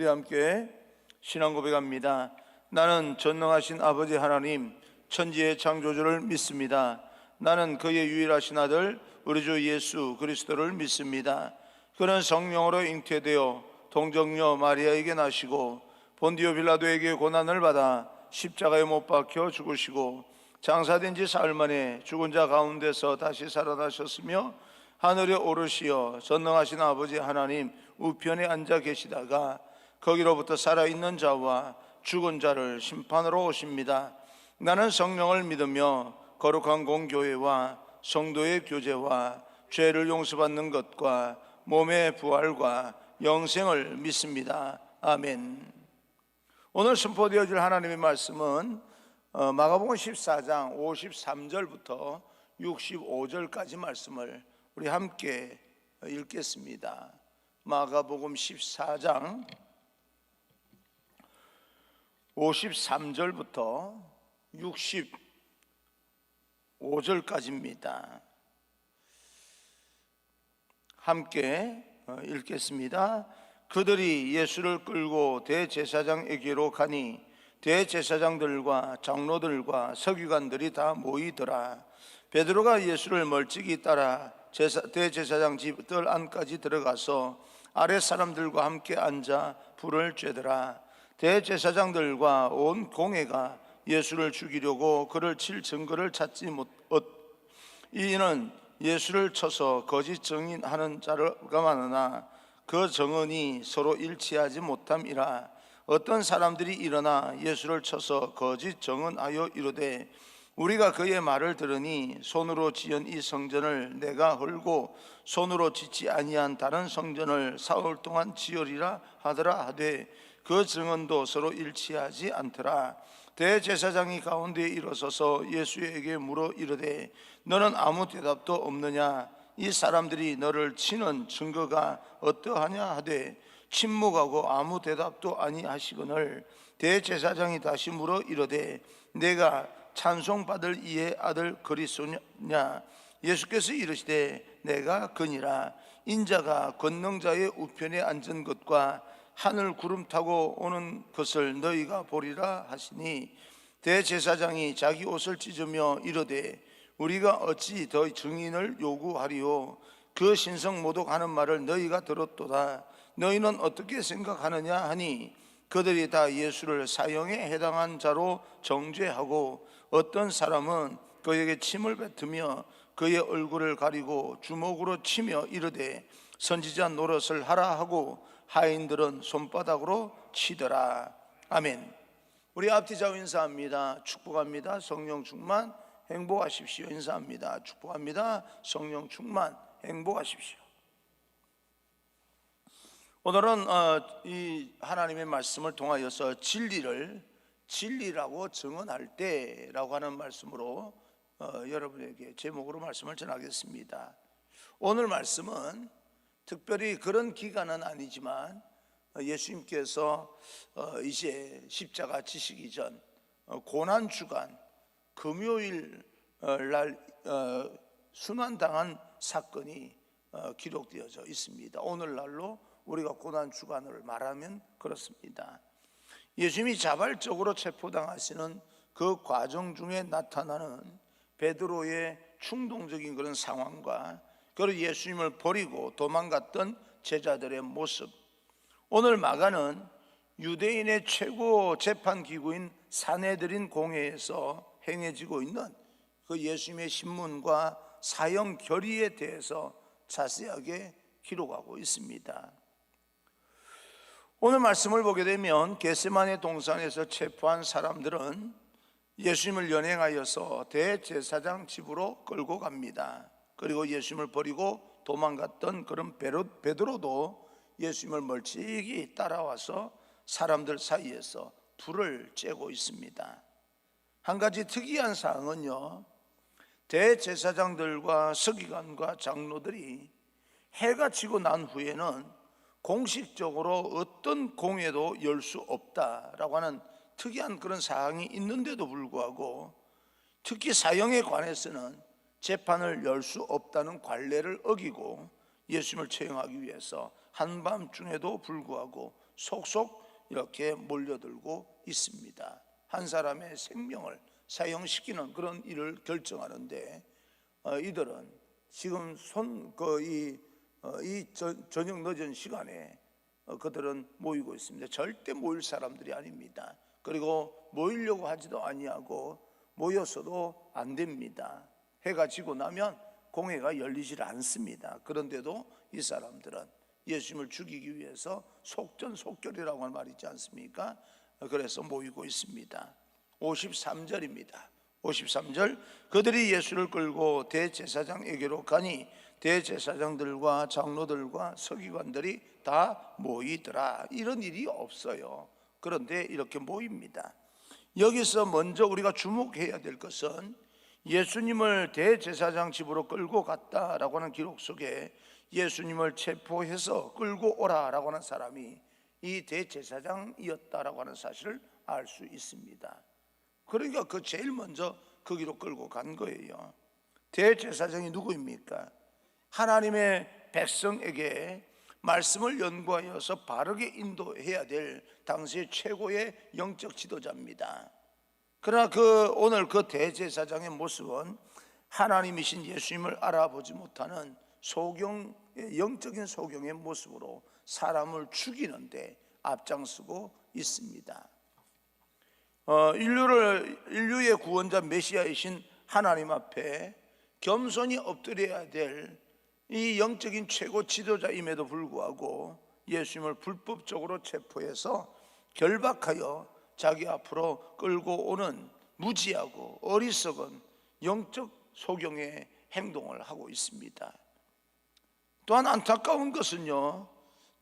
우리 함께 신앙 고백합니다. 나는 전능하신 아버지 하나님, 천지의 창조주를 믿습니다. 나는 그의 유일하신 아들 우리 주 예수 그리스도를 믿습니다. 그는 성령으로 잉태되어 동정녀 마리아에게 나시고 본디오 빌라도에게 고난을 받아 십자가에 못 박혀 죽으시고 장사된 지 사흘 만에 죽은 자 가운데서 다시 살아나셨으며 하늘에 오르시어 전능하신 아버지 하나님 우편에 앉아 계시다가 거기로부터 살아있는 자와 죽은 자를 심판하러 오십니다. 나는 성령을 믿으며 거룩한 공교회와 성도의 교제와 죄를 용서받는 것과 몸의 부활과 영생을 믿습니다. 아멘. 오늘 선포되어질 하나님의 말씀은 마가복음 14장 53절부터 65절까지 말씀을 우리 함께 읽겠습니다. 마가복음 14장 53절부터 65절까지입니다. 함께 읽겠습니다. 그들이 예수를 끌고 대제사장에게로 가니 대제사장들과 장로들과 서기관들이 다 모이더라. 베드로가 예수를 멀찍이 따라 대제사장 집 뜰 안까지 들어가서 아랫 사람들과 함께 앉아 불을 쬐더라. 대제사장들과 온 공회가 예수를 죽이려고 그를 칠 증거를 찾지 못하여 이는 예수를 쳐서 거짓 증인하는 자가 많으나 그 증언이 서로 일치하지 못함이라. 어떤 사람들이 일어나 예수를 쳐서 거짓 증언하여 이르되 우리가 그의 말을 들으니 손으로 지은 이 성전을 내가 헐고 손으로 짓지 아니한 다른 성전을 사흘 동안 지으리라 하더라 하되 그 증언도 서로 일치하지 않더라. 대제사장이 가운데에 일어서서 예수에게 물어 이르되 너는 아무 대답도 없느냐? 이 사람들이 너를 치는 증거가 어떠하냐 하되 침묵하고 아무 대답도 아니하시거늘 대제사장이 다시 물어 이르되 내가 찬송받을 이의 아들 그리스도냐? 예수께서 이르시되 내가 그니라. 인자가 권능자의 우편에 앉은 것과 하늘 구름 타고 오는 것을 너희가 보리라 하시니 대제사장이 자기 옷을 찢으며 이르되 우리가 어찌 더 증인을 요구하리요? 그 신성 모독하는 말을 너희가 들었도다. 너희는 어떻게 생각하느냐 하니 그들이 다 예수를 사형에 해당한 자로 정죄하고 어떤 사람은 그에게 침을 뱉으며 그의 얼굴을 가리고 주먹으로 치며 이르되 선지자 노릇을 하라 하고 하인들은 손바닥으로 치더라. 아멘. 우리 앞뒤좌우 인사합니다. 축복합니다. 성령 충만 행복하십시오. 인사합니다. 축복합니다. 성령 충만 행복하십시오. 오늘은 이 하나님의 말씀을 통하여서 진리라고 증언할 때라고 하는 말씀으로 여러분에게 제목으로 말씀을 전하겠습니다. 오늘 말씀은 특별히 그런 기간은 아니지만 예수님께서 이제 십자가 지시기 전 고난주간 금요일 날 순환당한 사건이 기록되어져 있습니다. 오늘날로 우리가 고난주간을 말하면 그렇습니다. 예수님이 자발적으로 체포당하시는 그 과정 중에 나타나는 베드로의 충동적인 그런 상황과 그리고 예수님을 버리고 도망갔던 제자들의 모습, 오늘 마가는 유대인의 최고 재판기구인 산헤드린 공회에서 행해지고 있는 그 예수님의 신문과 사형 결의에 대해서 자세하게 기록하고 있습니다. 오늘 말씀을 보게 되면 겟세마네 동산에서 체포한 사람들은 예수님을 연행하여서 대제사장 집으로 끌고 갑니다. 그리고 예수님을 버리고 도망갔던 그런 베드로도 예수님을 멀찍이 따라와서 사람들 사이에서 불을 쬐고 있습니다. 한 가지 특이한 사항은요, 대제사장들과 서기관과 장로들이 해가 지고 난 후에는 공식적으로 어떤 공회도 열 수 없다라고 하는 특이한 그런 사항이 있는데도 불구하고 특히 사형에 관해서는 재판을 열 수 없다는 관례를 어기고 예수님을 처형하기 위해서 한밤중에도 불구하고 속속 이렇게 몰려들고 있습니다. 한 사람의 생명을 사형시키는 그런 일을 결정하는데 이들은 지금 저녁 늦은 시간에 그들은 모이고 있습니다. 절대 모일 사람들이 아닙니다. 그리고 모이려고 하지도 아니하고 모였어도 안 됩니다. 해가 지고 나면 공회가 열리질 않습니다. 그런데도 이 사람들은 예수님을 죽이기 위해서 속전속결이라고 하는 말이 있지 않습니까? 그래서 모이고 있습니다. 53절입니다. 53절, 그들이 예수를 끌고 대제사장에게로 가니 대제사장들과 장로들과 서기관들이 다 모이더라. 이런 일이 없어요. 그런데 이렇게 모입니다. 여기서 먼저 우리가 주목해야 될 것은 예수님을 대제사장 집으로 끌고 갔다라고 하는 기록 속에 예수님을 체포해서 끌고 오라라고 하는 사람이 이 대제사장이었다라고 하는 사실을 알 수 있습니다. 그러니까 그 제일 먼저 거기로 끌고 간 거예요. 대제사장이 누구입니까? 하나님의 백성에게 말씀을 연구하여서 바르게 인도해야 될 당시의 최고의 영적 지도자입니다. 그러나 오늘 그 대제사장의 모습은 하나님이신 예수님을 알아보지 못하는 영적인 소경의 모습으로 사람을 죽이는데 앞장서고 있습니다. 인류의 구원자 메시아이신 하나님 앞에 겸손히 엎드려야 될 이 영적인 최고 지도자임에도 불구하고 예수님을 불법적으로 체포해서 결박하여 자기 앞으로 끌고 오는 무지하고 어리석은 영적 소경의 행동을 하고 있습니다. 또한 안타까운 것은요,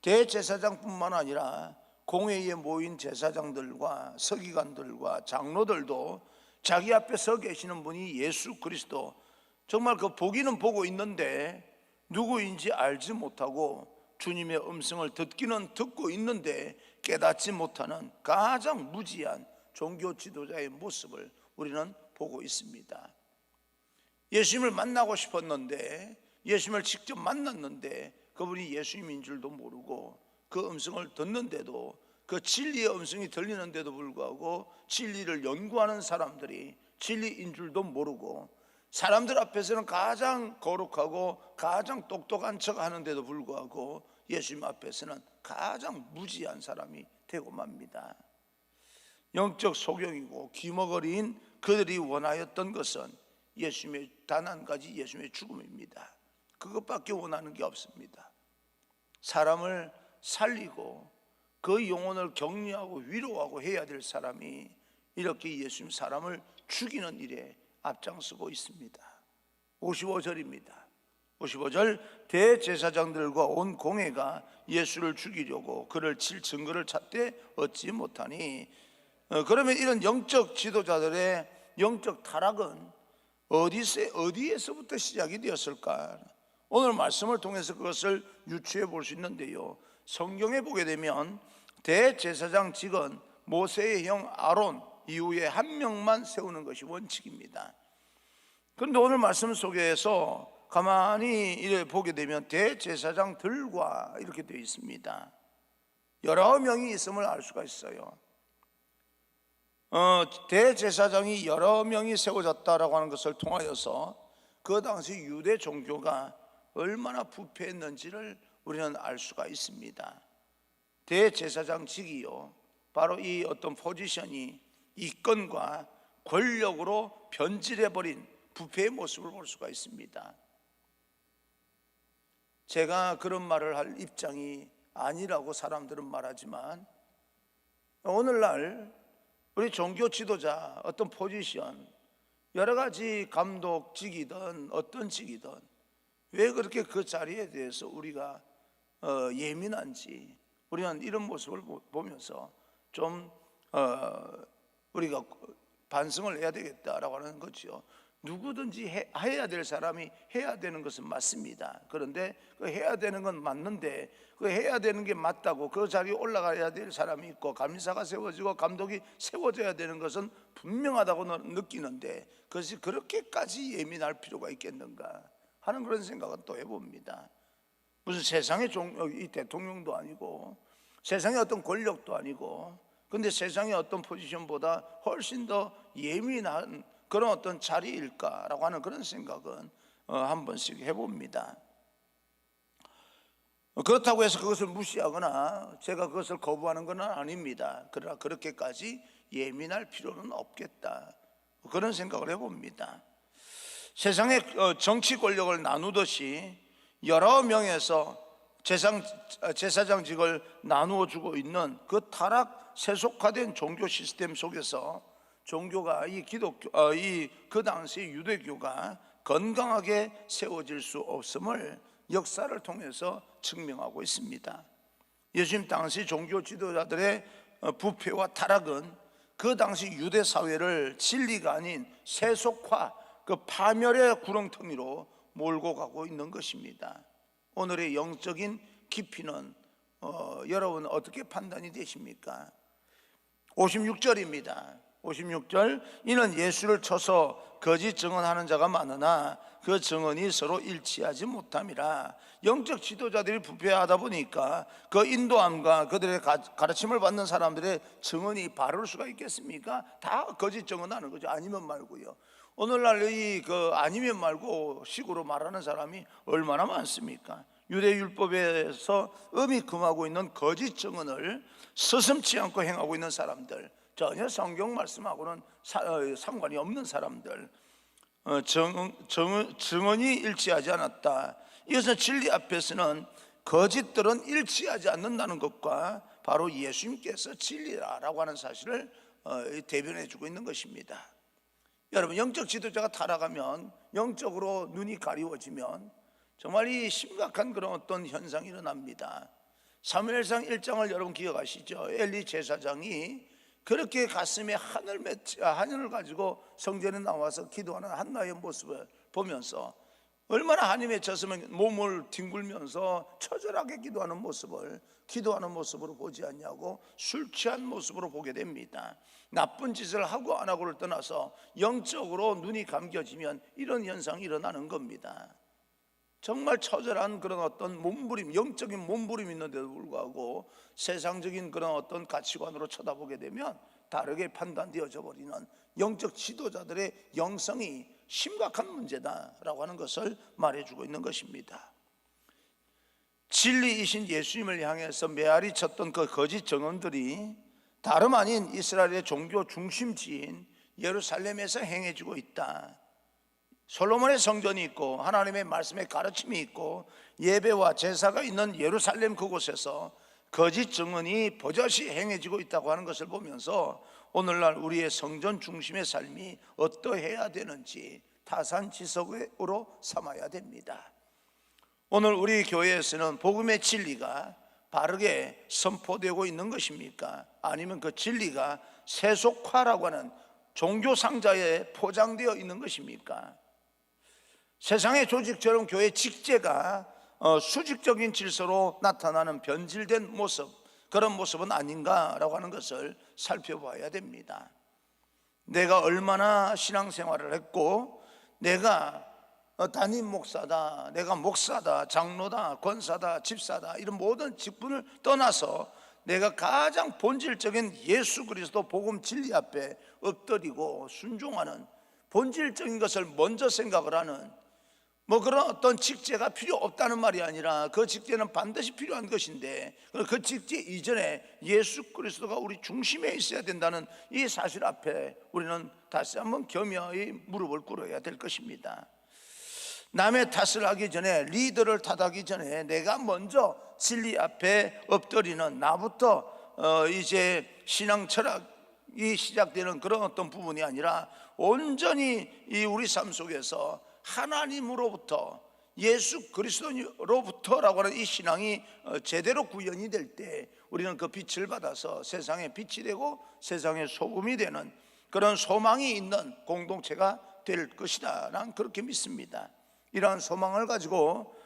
대제사장뿐만 아니라 공회에 모인 제사장들과 서기관들과 장로들도 자기 앞에 서 계시는 분이 예수 그리스도, 정말 그 보기는 보고 있는데 누구인지 알지 못하고 주님의 음성을 듣기는 듣고 있는데 깨닫지 못하는 가장 무지한 종교 지도자의 모습을 우리는 보고 있습니다. 예수님을 만나고 싶었는데, 예수님을 직접 만났는데 그분이 예수님인 줄도 모르고 그 음성을 듣는데도, 그 진리의 음성이 들리는데도 불구하고 진리를 연구하는 사람들이 진리인 줄도 모르고, 사람들 앞에서는 가장 거룩하고 가장 똑똑한 척 하는데도 불구하고 예수님 앞에서는 가장 무지한 사람이 되고 맙니다. 영적 소경이고 귀머거리인 그들이 원하였던 것은 예수님의 단 한 가지, 예수님의 죽음입니다. 그것밖에 원하는 게 없습니다. 사람을 살리고 그 영혼을 격려하고 위로하고 해야 될 사람이 이렇게 예수님 사람을 죽이는 일에 앞장서고 있습니다. 55절입니다. 55절, 대제사장들과 온 공회가 예수를 죽이려고 그를 칠 증거를 찾되 얻지 못하니, 그러면 이런 영적 지도자들의 영적 타락은 어디에서부터 시작이 되었을까? 오늘 말씀을 통해서 그것을 유추해 볼 수 있는데요, 성경에 보게 되면 대제사장직은 모세의 형 아론 이후에 한 명만 세우는 것이 원칙입니다. 그런데 오늘 말씀 속에서 가만히 이래 보게 되면 대제사장들과 이렇게 되어 있습니다. 여러 명이 있음을 알 수가 있어요. 대제사장이 여러 명이 세워졌다라고 하는 것을 통하여서 그 당시 유대 종교가 얼마나 부패했는지를 우리는 알 수가 있습니다. 대제사장직이요, 바로 이 어떤 포지션이 이권과 권력으로 변질해버린 부패의 모습을 볼 수가 있습니다. 제가 그런 말을 할 입장이 아니라고 사람들은 말하지만, 오늘날 우리 종교 지도자 어떤 포지션, 여러 가지 감독직이든 어떤 직이든 왜 그렇게 그 자리에 대해서 우리가 예민한지, 우리는 이런 모습을 보면서 좀 우리가 반성을 해야 되겠다라고 하는 거죠. 누구든지 해야 될 사람이 해야 되는 것은 맞습니다. 그런데 그 해야 되는 건 맞는데, 그 해야 되는 게 맞다고 그 자리에 올라가야 될 사람이 있고 감사가 세워지고 감독이 세워져야 되는 것은 분명하다고 느끼는데, 그것이 그렇게까지 예민할 필요가 있겠는가 하는 그런 생각은 또 해봅니다. 무슨 세상의 이 대통령도 아니고 세상의 어떤 권력도 아니고, 근데 세상의 어떤 포지션보다 훨씬 더 예민한 그런 어떤 자리일까라고 하는 그런 생각은 한 번씩 해봅니다. 그렇다고 해서 그것을 무시하거나 제가 그것을 거부하는 건 아닙니다. 그러나 그렇게까지 예민할 필요는 없겠다, 그런 생각을 해봅니다. 세상의 정치 권력을 나누듯이 여러 명에서 제사장직을 나누어 주고 있는 그 타락 세속화된 종교 시스템 속에서 종교가 그 당시 유대교가 건강하게 세워질 수 없음을 역사를 통해서 증명하고 있습니다. 예수님 당시 종교 지도자들의 부패와 타락은 그 당시 유대 사회를 진리가 아닌 세속화, 그 파멸의 구렁텅이로 몰고 가고 있는 것입니다. 오늘의 영적인 깊이는 여러분 어떻게 판단이 되십니까? 56절입니다. 56절, 이는 예수를 쳐서 거짓 증언하는 자가 많으나 그 증언이 서로 일치하지 못함이라. 영적 지도자들이 부패하다 보니까 그 인도함과 그들의 가르침을 받는 사람들의 증언이 바를 수가 있겠습니까? 다 거짓 증언하는 거죠. 아니면 말고요. 오늘날 아니면 말고 식으로 말하는 사람이 얼마나 많습니까? 유대율법에서 음이 금하고 있는 거짓 증언을 서슴지 않고 행하고 있는 사람들, 전혀 성경 말씀하고는 상관이 없는 사람들, 증언이 일치하지 않았다. 이것은 진리 앞에서는 거짓들은 일치하지 않는다는 것과 바로 예수님께서 진리라고 하는 사실을 대변해 주고 있는 것입니다. 여러분, 영적 지도자가 타락하면, 영적으로 눈이 가리워지면 정말 이 심각한 그런 어떤 현상이 일어납니다. 사무엘상 1장을 여러분 기억하시죠? 엘리 제사장이 그렇게 가슴에 한을 가지고 성전에 나와서 기도하는 한나의 모습을 보면서 얼마나 한이 맺혔으면 몸을 뒹굴면서 처절하게 기도하는 모습으로 보지 않냐고 술 취한 모습으로 보게 됩니다. 나쁜 짓을 하고 안 하고를 떠나서 영적으로 눈이 감겨지면 이런 현상이 일어나는 겁니다. 정말 처절한 그런 어떤 몸부림, 영적인 몸부림이 있는데도 불구하고 세상적인 그런 어떤 가치관으로 쳐다보게 되면 다르게 판단되어져 버리는 영적 지도자들의 영성이 심각한 문제다라고 하는 것을 말해주고 있는 것입니다. 진리이신 예수님을 향해서 메아리 쳤던 그 거짓 증언들이 다름 아닌 이스라엘의 종교 중심지인 예루살렘에서 행해지고 있다. 솔로몬의 성전이 있고 하나님의 말씀의 가르침이 있고 예배와 제사가 있는 예루살렘 그곳에서 거짓 증언이 버젓이 행해지고 있다고 하는 것을 보면서 오늘날 우리의 성전 중심의 삶이 어떠해야 되는지 타산지석으로 삼아야 됩니다. 오늘 우리 교회에서는 복음의 진리가 바르게 선포되고 있는 것입니까? 아니면 그 진리가 세속화라고 하는 종교 상자에 포장되어 있는 것입니까? 세상의 조직처럼 교회 직제가 수직적인 질서로 나타나는 변질된 모습, 그런 모습은 아닌가라고 하는 것을 살펴봐야 됩니다. 내가 얼마나 신앙생활을 했고, 내가 담임 목사다, 내가 목사다, 장로다, 권사다, 집사다, 이런 모든 직분을 떠나서 내가 가장 본질적인 예수 그리스도 복음 진리 앞에 엎드리고 순종하는, 본질적인 것을 먼저 생각을 하는 그런 어떤 직제가 필요 없다는 말이 아니라 그 직제는 반드시 필요한 것인데, 그 직제 이전에 예수 그리스도가 우리 중심에 있어야 된다는 이 사실 앞에 우리는 다시 한번 겸허히 무릎을 꿇어야 될 것입니다. 남의 탓을 하기 전에, 리더를 탓하기 전에 내가 먼저 진리 앞에 엎드리는, 나부터 이제 신앙 철학이 시작되는 그런 어떤 부분이 아니라 온전히 이 우리 삶 속에서 하나님으로부터, 예수 그리스도로부터라고 하는 이 신앙이 제대로 구현이 될 때 우리는 그 빛을 받아서 세상의 빛이 되고 세상의 소금이 되는 그런 소망이 있는 공동체가 될 것이다, 난 그렇게 믿습니다. 이러한 소망을 가지고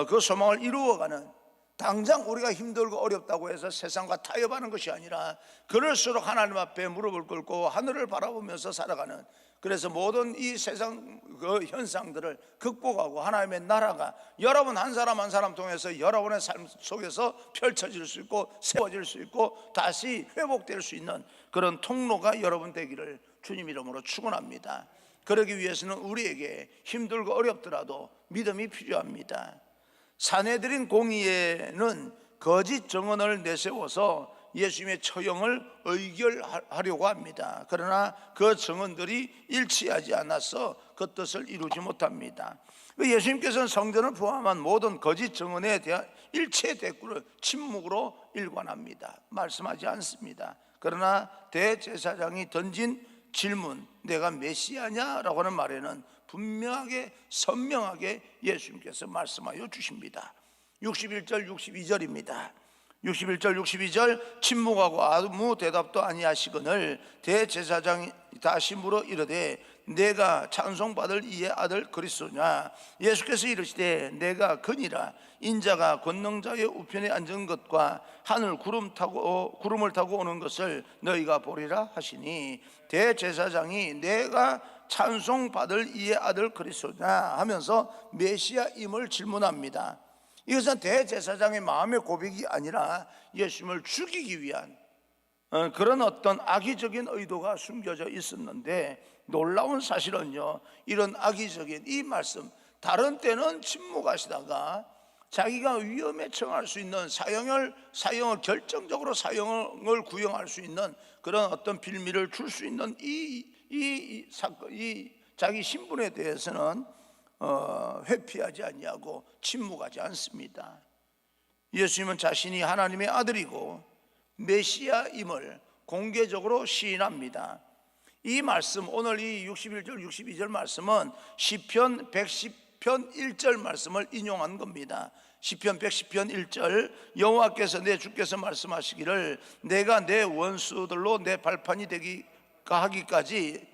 그 소망을 이루어가는, 당장 우리가 힘들고 어렵다고 해서 세상과 타협하는 것이 아니라 그럴수록 하나님 앞에 무릎을 꿇고 하늘을 바라보면서 살아가는 그래서 모든 이 세상 그 현상들을 극복하고 하나님의 나라가 여러분 한 사람 한 사람 통해서 여러분의 삶 속에서 펼쳐질 수 있고 세워질 수 있고 다시 회복될 수 있는 그런 통로가 여러분 되기를 주님 이름으로 축원합니다. 그러기 위해서는 우리에게 힘들고 어렵더라도 믿음이 필요합니다. 사내들인 공의회는 거짓 정언을 내세워서 예수님의 처형을 의결하려고 합니다. 그러나 그 정언들이 일치하지 않아서 그 뜻을 이루지 못합니다. 예수님께서는 성전을 포함한 모든 거짓 정언에 대한 일체 대꾸를 침묵으로 일관합니다. 말씀하지 않습니다. 그러나 대제사장이 던진 질문, 내가 메시아냐라고 하는 말에는 분명하게 선명하게 예수님께서 말씀하여 주십니다. 61절 62절입니다 61절 62절 침묵하고 아무 대답도 아니하시거늘 대제사장이 다시 물어 이르되 내가 찬송받을 이의 아들 그리스도냐. 예수께서 이르시되 내가 그니라. 인자가 권능자의 우편에 앉은 것과 하늘 구름을 타고 오는 것을 너희가 보리라 하시니 대제사장이 내가 찬송받을 이의 아들 그리스도냐 하면서 메시아임을 질문합니다. 이것은 대제사장의 마음의 고백이 아니라 예수님을 죽이기 위한 그런 어떤 악의적인 의도가 숨겨져 있었는데, 놀라운 사실은요, 이런 악의적인 이 말씀, 다른 때는 침묵하시다가 자기가 위험에 처할 수 있는 사형을 결정적으로 사형을 구형할 수 있는 그런 어떤 빌미를 줄 수 있는 이 자기 신분에 대해서는 회피하지 아니하고 침묵하지 않습니다. 예수님은 자신이 하나님의 아들이고 메시아임을 공개적으로 시인합니다. 이 말씀, 오늘 이 61절 62절 말씀은 시편 110편 1절 말씀을 인용한 겁니다. 시편 110편 1절, 여호와께서 내 주께서 말씀하시기를 내가 내 원수들로 내 발판이 되기가 하기까지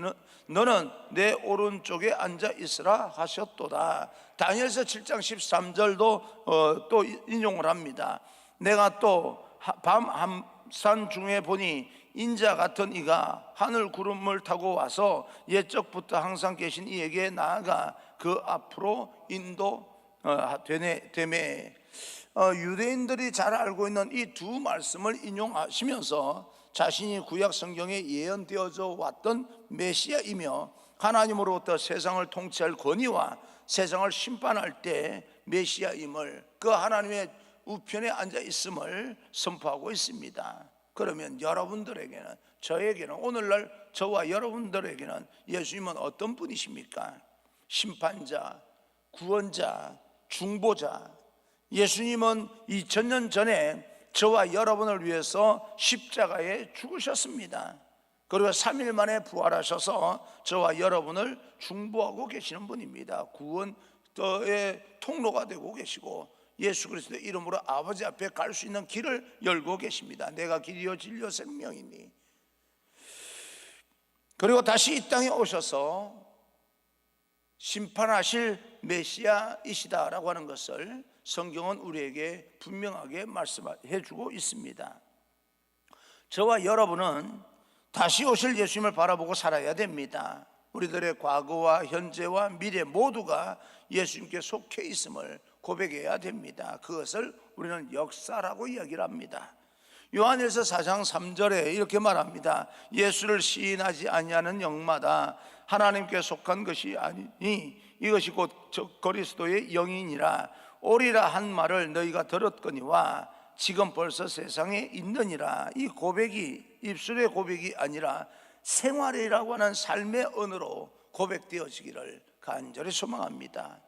너는 내 오른쪽에 앉아 있으라 하셨도다. 다니엘서 7장 13절도 또 인용을 합니다. 내가 또 밤 함산 중에 보니 인자 같은 이가 하늘 구름을 타고 와서 옛적부터 항상 계신 이에게 나아가 그 앞으로 인도되매. 유대인들이 잘 알고 있는 이 두 말씀을 인용하시면서 자신이 구약 성경에 예언되어져 왔던 메시아이며 하나님으로부터 세상을 통치할 권위와 세상을 심판할 때 메시아임을, 그 하나님의 우편에 앉아 있음을 선포하고 있습니다. 그러면 여러분들에게는, 저에게는, 오늘날 저와 여러분들에게는 예수님은 어떤 분이십니까? 심판자, 구원자, 중보자. 예수님은 2000년 전에 저와 여러분을 위해서 십자가에 죽으셨습니다. 그리고 3일 만에 부활하셔서 저와 여러분을 중보하고 계시는 분입니다. 구원의 통로가 되고 계시고 예수 그리스도의 이름으로 아버지 앞에 갈 수 있는 길을 열고 계십니다. 내가 길이요 진리요 생명이니. 그리고 다시 이 땅에 오셔서 심판하실 메시아이시다라고 하는 것을 성경은 우리에게 분명하게 말씀해 주고 있습니다. 저와 여러분은 다시 오실 예수님을 바라보고 살아야 됩니다. 우리들의 과거와 현재와 미래 모두가 예수님께 속해 있음을 고백해야 됩니다. 그것을 우리는 역사라고 이야기를 합니다. 요한일서 4장 3절에 이렇게 말합니다. 예수를 시인하지 아니하는 영마다 하나님께 속한 것이 아니니 이것이 곧 그리스도의 영이니라. 오리라 한 말을 너희가 들었거니와 지금 벌써 세상에 있느니라. 이 고백이 입술의 고백이 아니라 생활이라고 하는 삶의 언어로 고백되어지기를 간절히 소망합니다.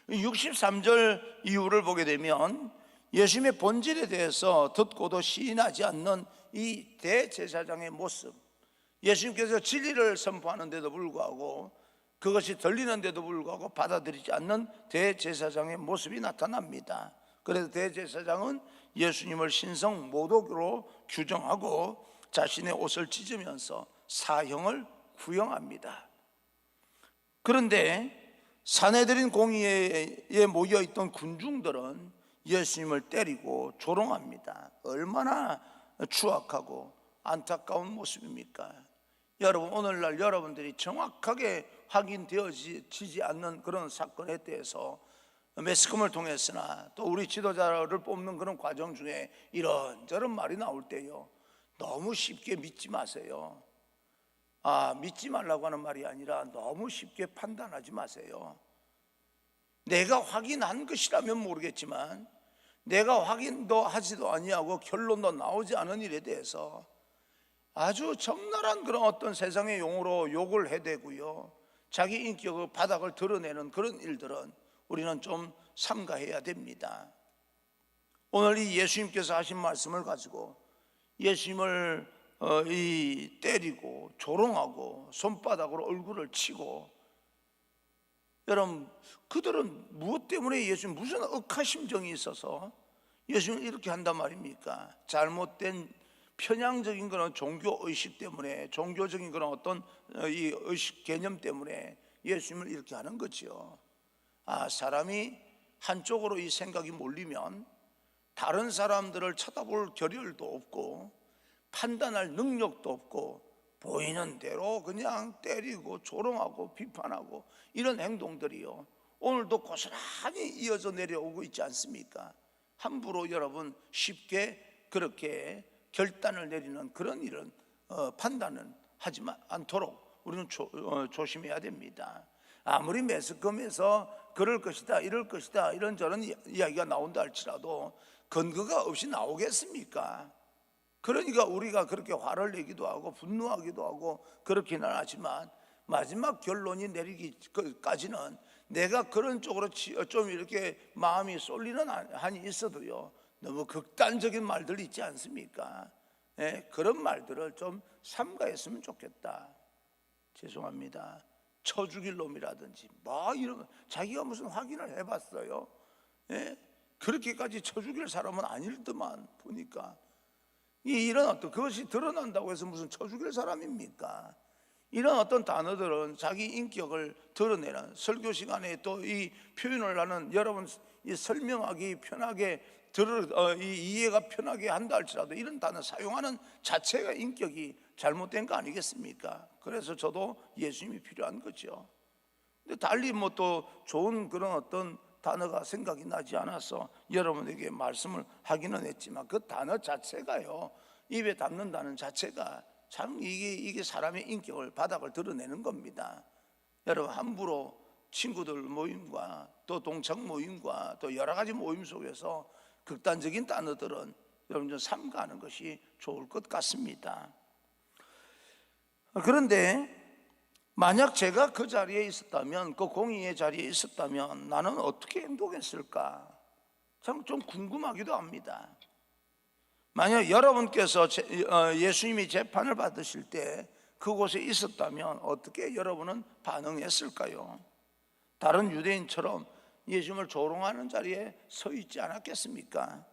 63절 이후를 보게 되면 예수님의 본질에 대해서 듣고도 시인하지 않는 이 대제사장의 모습, 예수님께서 진리를 선포하는데도 불구하고 그것이 들리는데도 불구하고 받아들이지 않는 대제사장의 모습이 나타납니다. 그래서 대제사장은 예수님을 신성 모독으로 규정하고 자신의 옷을 찢으면서 사형을 구형합니다. 그런데 사내들인 공의회에 모여있던 군중들은 예수님을 때리고 조롱합니다. 얼마나 추악하고 안타까운 모습입니까? 여러분, 오늘날 여러분들이 정확하게 확인되어지지 않는 그런 사건에 대해서 매스컴을 통해서나 또 우리 지도자를 뽑는 그런 과정 중에 이런저런 말이 나올 때요, 너무 쉽게 믿지 마세요. 믿지 말라고 하는 말이 아니라 너무 쉽게 판단하지 마세요. 내가 확인한 것이라면 모르겠지만 내가 확인도 하지도 아니하고 결론도 나오지 않은 일에 대해서 아주 적나라한 그런 어떤 세상의 용어로 욕을 해대고요, 자기 인격의 바닥을 드러내는 그런 일들은 우리는 좀 삼가해야 됩니다. 오늘 이 예수님께서 하신 말씀을 가지고 예수님을 때리고 조롱하고 손바닥으로 얼굴을 치고, 여러분, 그들은 무엇 때문에 예수님, 무슨 억하심정이 있어서 예수님을 이렇게 한단 말입니까? 잘못된 편향적인 그런 종교의식 때문에, 종교적인 그런 어떤 이 의식 개념 때문에 예수님을 이렇게 하는 거지요. 사람이 한쪽으로 이 생각이 몰리면 다른 사람들을 쳐다볼 겨를도 없고 판단할 능력도 없고 보이는 대로 그냥 때리고 조롱하고 비판하고 이런 행동들이요, 오늘도 고스란히 이어져 내려오고 있지 않습니까? 함부로 여러분 쉽게 그렇게 결단을 내리는 그런 일은 판단은 하지 않도록 우리는 조심해야 됩니다. 아무리 매스컴에서 그럴 것이다, 이럴 것이다, 이런저런 이야기가 나온다 할지라도 근거가 없이 나오겠습니까? 그러니까 우리가 그렇게 화를 내기도 하고 분노하기도 하고 그렇기는 하지만 마지막 결론이 내리기까지는 내가 그런 쪽으로 좀 이렇게 마음이 쏠리는 한이 있어도요, 너무 극단적인 말들 있지 않습니까? 그런 말들을 좀 삼가했으면 좋겠다. 죄송합니다, 쳐 죽일 놈이라든지 이런, 자기가 무슨 확인을 해봤어요? 그렇게까지 쳐 죽일 사람은 아닐더만 보니까. 이런 어떤 그것이 드러난다고 해서 무슨 쳐 죽일 사람입니까? 이런 어떤 단어들은 자기 인격을 드러내는, 설교 시간에 또 이 표현을 하는, 여러분 이 설명하기 편하게 이해가 편하게 한다 할지라도 이런 단어 사용하는 자체가 인격이 잘못된 거 아니겠습니까? 그래서 저도 예수님이 필요한 거죠. 근데 달리 또 좋은 그런 어떤 단어가 생각이 나지 않아서 여러분에게 말씀을 하기는 했지만, 그 단어 자체가요, 입에 담는다는 자체가 참 이게 사람의 인격을, 바닥을 드러내는 겁니다. 여러분, 함부로 친구들 모임과 또 동창 모임과 또 여러 가지 모임 속에서 극단적인 단어들은 여러분 좀 삼가하는 것이 좋을 것 같습니다. 그런데 만약 제가 그 자리에 있었다면, 그 공의의 자리에 있었다면 나는 어떻게 행동했을까? 참 좀 궁금하기도 합니다. 만약 여러분께서 예수님이 재판을 받으실 때 그곳에 있었다면 어떻게 여러분은 반응했을까요? 다른 유대인처럼 예수님을 조롱하는 자리에 서 있지 않았겠습니까?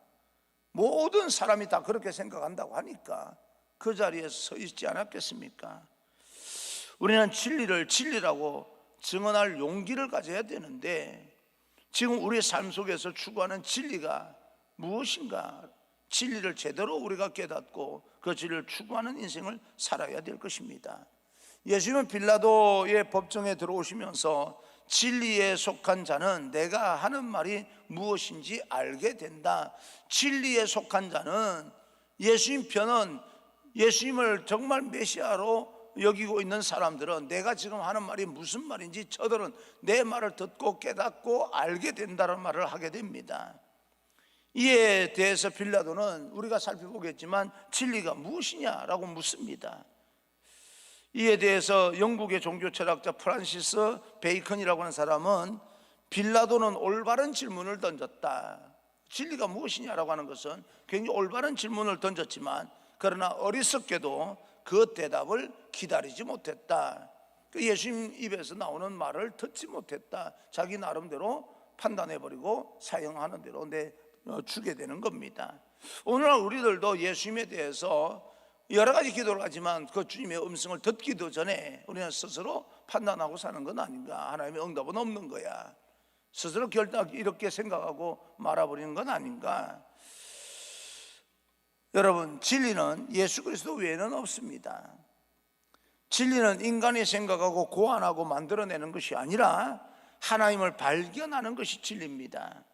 모든 사람이 다 그렇게 생각한다고 하니까 그 자리에 서 있지 않았겠습니까? 우리는 진리를 진리라고 증언할 용기를 가져야 되는데, 지금 우리의 삶 속에서 추구하는 진리가 무엇인가? 진리를 제대로 우리가 깨닫고 그 진리를 추구하는 인생을 살아야 될 것입니다. 예수님은 빌라도의 법정에 들어오시면서 진리에 속한 자는 내가 하는 말이 무엇인지 알게 된다. 진리에 속한 자는, 예수님 편은, 예수님을 정말 메시아로 여기고 있는 사람들은 내가 지금 하는 말이 무슨 말인지 저들은 내 말을 듣고 깨닫고 알게 된다는 말을 하게 됩니다. 이에 대해서 빌라도는 우리가 살펴보겠지만 진리가 무엇이냐라고 묻습니다. 이에 대해서 영국의 종교철학자 프란시스 베이컨이라고 하는 사람은, 빌라도는 올바른 질문을 던졌다. 진리가 무엇이냐라고 하는 것은 굉장히 올바른 질문을 던졌지만 그러나 어리석게도 그 대답을 기다리지 못했다. 예수님 입에서 나오는 말을 듣지 못했다. 자기 나름대로 판단해버리고 사용하는 대로 주게 되는 겁니다. 오늘날 우리들도 예수님에 대해서 여러 가지 기도를 하지만 그 주님의 음성을 듣기도 전에 우리는 스스로 판단하고 사는 건 아닌가? 하나님의 응답은 없는 거야. 스스로 결단 이렇게 생각하고 말아버리는 건 아닌가? 여러분, 진리는 예수 그리스도 외에는 없습니다. 진리는 인간이 생각하고 고안하고 만들어내는 것이 아니라 하나님을 발견하는 것이 진리입니다.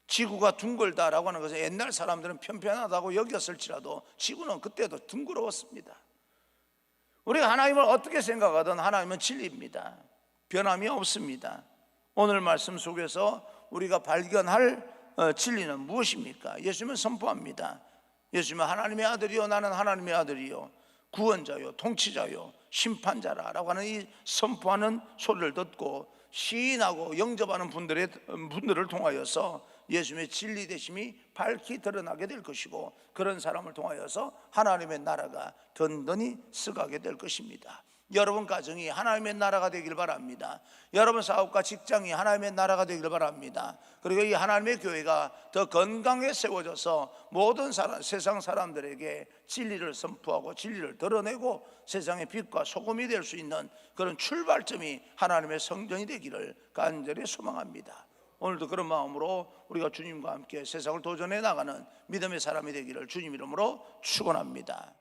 지구가 둥글다라고 하는 것은 옛날 사람들은 편편하다고 여겼을지라도 지구는 그때도 둥그러웠습니다. 우리가 하나님을 어떻게 생각하든 하나님은 진리입니다. 변함이 없습니다. 오늘 말씀 속에서 우리가 발견할 진리는 무엇입니까? 예수님은 선포합니다. 예수님은 하나님의 아들이요 나는 하나님의 아들이요 구원자요 통치자요 심판자라라고 하는 이 선포하는 소리를 듣고 시인하고 영접하는 분들을 통하여서 예수님의 진리 되심이 밝히 드러나게 될 것이고, 그런 사람을 통하여서 하나님의 나라가 든든히 서가게 될 것입니다. 여러분 가정이 하나님의 나라가 되길 바랍니다. 여러분 사업과 직장이 하나님의 나라가 되길 바랍니다. 그리고 이 하나님의 교회가 더 건강하게 세워져서 모든 세상 사람들에게 진리를 선포하고 진리를 드러내고 세상의 빛과 소금이 될 수 있는 그런 출발점이 하나님의 성전이 되기를 간절히 소망합니다. 오늘도 그런 마음으로 우리가 주님과 함께 세상을 도전해 나가는 믿음의 사람이 되기를 주님 이름으로 축원합니다.